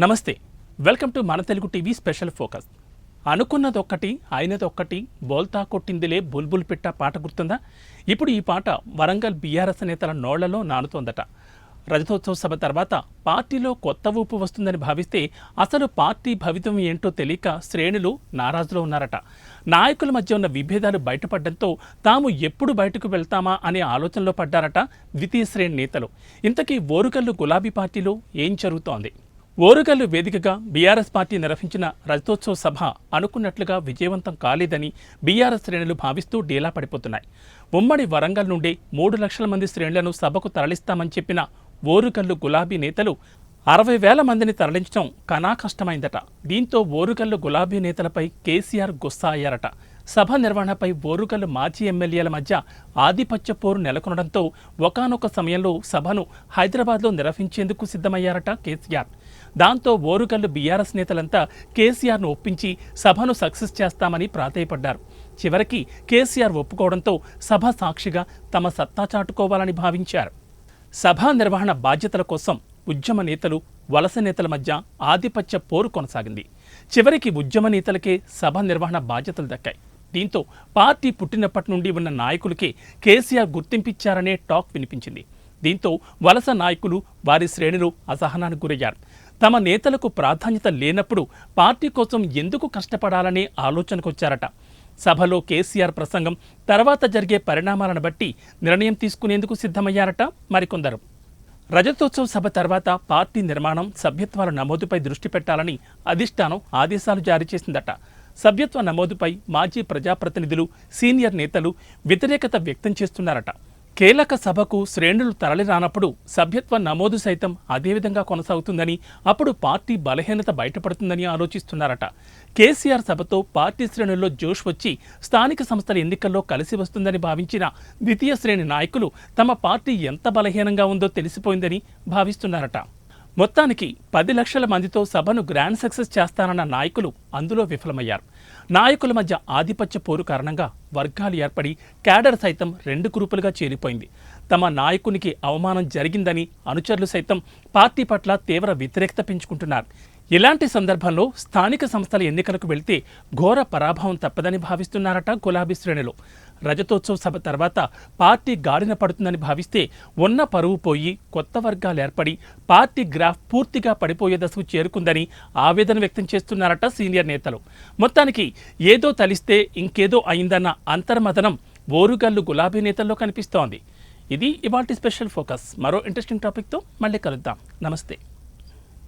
నమస్తే, welcome to మన Telugu TV special focus. అనుకున్నదొక్కటి అయినదొక్కటి, బోల్తా కొట్టిందిలే బుల్బుల్ పిట్ట పాట గుర్తుందా? ఇప్పుడు ఈ పాట వరంగల్ బీఆర్ఎస్ నేతల నోళ్లలో నానుతోందట. రజతోత్సవ సభ తర్వాత పార్టీలో కొత్త ఊపు వస్తుందని భావిస్తే అసలు పార్టీ భవితం ఏంటో తెలియక శ్రేణులు నారాజులో ఉన్నారట. నాయకుల మధ్య ఉన్న విభేదాలు బయటపడడంతో తాము ఎప్పుడు బయటకు వెళ్తామా అనే ఆలోచనలో పడ్డారట ద్వితీయ శ్రేణి నేతలు. ఇంతకీ ఓరుగల్లు గులాబీ పార్టీలో ఏం జరుగుతోంది? ఓరుగల్లు వేదికగా బీఆర్ఎస్ పార్టీ నిర్వహించిన రజతోత్సవ సభ అనుకున్నట్లుగా విజయవంతం కాలేదని బీఆర్ఎస్ శ్రేణులు భావిస్తూ డీలా పడిపోతున్నాయి. ఉమ్మడి వరంగల్ నుండి 3 లక్షల మంది శ్రేణులను సభకు తరలిస్తామని చెప్పిన ఓరుగల్లు గులాబీ నేతలు 60,000 మందిని తరలించడం కనా కష్టమైందట. దీంతో ఓరుగల్లు గులాబీ నేతలపై కేసీఆర్ గుస్సా అయ్యారట. సభ నిర్వహణపై ఓరుగల్లు మాజీ ఎమ్మెల్యేల మధ్య ఆధిపత్య పోరు నెలకొనడంతో ఒకానొక సమయంలో సభను హైదరాబాద్లో నిర్వహించేందుకు సిద్ధమయ్యారట కేసీఆర్. దాంతో ఓరుగల్లు బీఆర్ఎస్ నేతలంతా కేసీఆర్ను ఒప్పించి సభను సక్సెస్ చేస్తామని ప్రాధేయపడ్డారు. చివరికి కేసీఆర్ ఒప్పుకోవడంతో సభ సాక్షిగా తమ సత్తా చాటుకోవాలని భావించారు. సభా నిర్వహణ బాధ్యతల కోసం ఉద్యమ నేతలు, వలస నేతల మధ్య ఆధిపత్య పోరు కొనసాగింది. చివరికి ఉద్యమ నేతలకే సభ నిర్వహణ బాధ్యతలు దక్కాయి. దీంతో పార్టీ పుట్టినప్పటి నుండి ఉన్న నాయకులకే కేసీఆర్ గుర్తింపిచ్చారనే టాక్ వినిపించింది. దీంతో వలస నాయకులు, వారి శ్రేణులు అసహనానికి గురయ్యారు. తమ నేతలకు ప్రాధాన్యత లేనప్పుడు పార్టీ కోసం ఎందుకు కష్టపడాలనే ఆలోచనకొచ్చారట. సభలో కేసీఆర్ ప్రసంగం తర్వాత జరిగే పరిణామాలను బట్టి నిర్ణయం తీసుకునేందుకు సిద్ధమయ్యారట మరికొందరు. రజతోత్సవ సభ తర్వాత పార్టీ నిర్మాణం, సభ్యత్వాల నమోదుపై దృష్టి పెట్టాలని అధిష్టానం ఆదేశాలు జారీ చేసిందట. సభ్యత్వ నమోదుపై మాజీ ప్రజాప్రతినిధులు, సీనియర్ నేతలు వ్యతిరేకత వ్యక్తం చేస్తున్నారట. కీలక సభకు శ్రేణులు తరలి రానప్పుడు సభ్యత్వ నమోదు సైతం అదేవిధంగా కొనసాగుతుందని, అప్పుడు పార్టీ బలహీనత బయటపడుతుందని ఆలోచిస్తున్నారట. కేసీఆర్ సభతో పార్టీ శ్రేణుల్లో జోష్ వచ్చి స్థానిక సంస్థల ఎన్నికల్లో కలిసి వస్తుందని భావించిన ద్వితీయ శ్రేణి నాయకులు తమ పార్టీ ఎంత బలహీనంగా ఉందో తెలిసిపోయిందని భావిస్తున్నారట. మొత్తానికి 10 లక్షల మందితో సభను గ్రాండ్ సక్సెస్ చేస్తానన్న నాయకులు అందులో విఫలమయ్యారు. నాయకుల మధ్య ఆధిపత్య పోరు కారణంగా వర్గాలు ఏర్పడి క్యాడర్ సైతం 2 గ్రూపులుగా చేరిపోయింది. తమ నాయకునికి అవమానం జరిగిందని అనుచరులు సైతం పార్టీ పట్ల తీవ్ర వ్యతిరేకత పెంచుకుంటున్నారు. ఇలాంటి సందర్భంలో స్థానిక సంస్థల ఎన్నికలకు వెళ్తే ఘోర పరాభవం తప్పదని భావిస్తున్నారట గులాబీ శ్రేణులు. రజతోత్సవ సభ తర్వాత పార్టీ గాడిన పడుతుందని భావిస్తే ఉన్న పరువు పోయి కొత్త వర్గాలు ఏర్పడి పార్టీ గ్రాఫ్ పూర్తిగా పడిపోయే దశకు చేరుకుందని ఆవేదన వ్యక్తం చేస్తున్నారట సీనియర్ నేతలు. మొత్తానికి ఏదో తలిస్తే ఇంకేదో అయిందన్న అంతర్మథనం ఓరుగల్లు గులాబీ నేతల్లో కనిపిస్తోంది. ఇది ఇవాల్టి స్పెషల్ ఫోకస్. మరో ఇంట్రెస్టింగ్ టాపిక్తో మళ్ళీ కలుద్దాం. నమస్తే.